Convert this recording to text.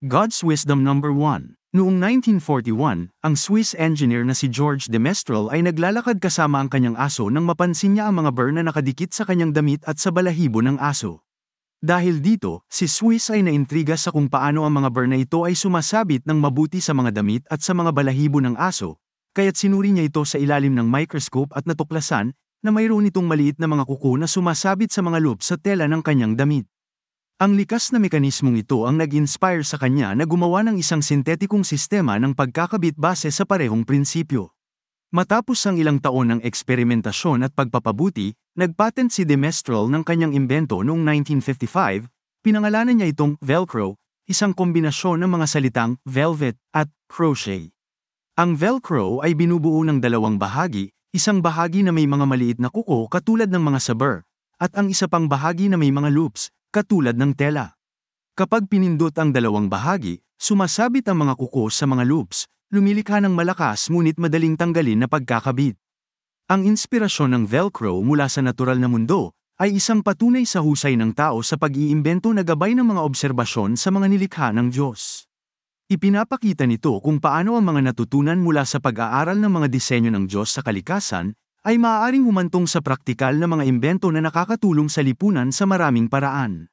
God's Wisdom Number 1. Noong 1941, ang Swiss engineer na si George de Mestral ay naglalakad kasama ang kanyang aso nang mapansin niya ang mga burr na nakadikit sa kanyang damit at sa balahibo ng aso. Dahil dito, si Swiss ay naintriga sa kung paano ang mga burr na ito ay sumasabit ng mabuti sa mga damit at sa mga balahibo ng aso, kaya't sinuri niya ito sa ilalim ng microscope at natuklasan na mayroon itong maliit na mga kuko na sumasabit sa mga loop sa tela ng kanyang damit. Ang likas na mekanismong ito ang nag-inspire sa kanya na gumawa ng isang sintetikong sistema ng pagkakabit base sa parehong prinsipyo. Matapos ang ilang taon ng eksperimentasyon at pagpapabuti, nag-patent si de Mestral ng kanyang imbento noong 1955, pinangalanan niya itong Velcro, isang kombinasyon ng mga salitang velvet at crochet. Ang Velcro ay binubuo ng dalawang bahagi, isang bahagi na may mga maliit na kuko katulad ng mga sa burr, at ang isa pang bahagi na may mga loops, katulad ng tela. Kapag pinindot ang dalawang bahagi, sumasabit ang mga kuko sa mga loops, lumilikha ng malakas ngunit madaling tanggalin na pagkakabit. Ang inspirasyon ng Velcro mula sa natural na mundo ay isang patunay sa husay ng tao sa pag-iimbento na gabay ng mga obserbasyon sa mga nilikha ng Diyos. Ipinapakita nito kung paano ang mga natutunan mula sa pag-aaral ng mga disenyo ng Diyos sa kalikasan ay maaaring humantong sa praktikal na mga imbento na nakakatulong sa lipunan sa maraming paraan.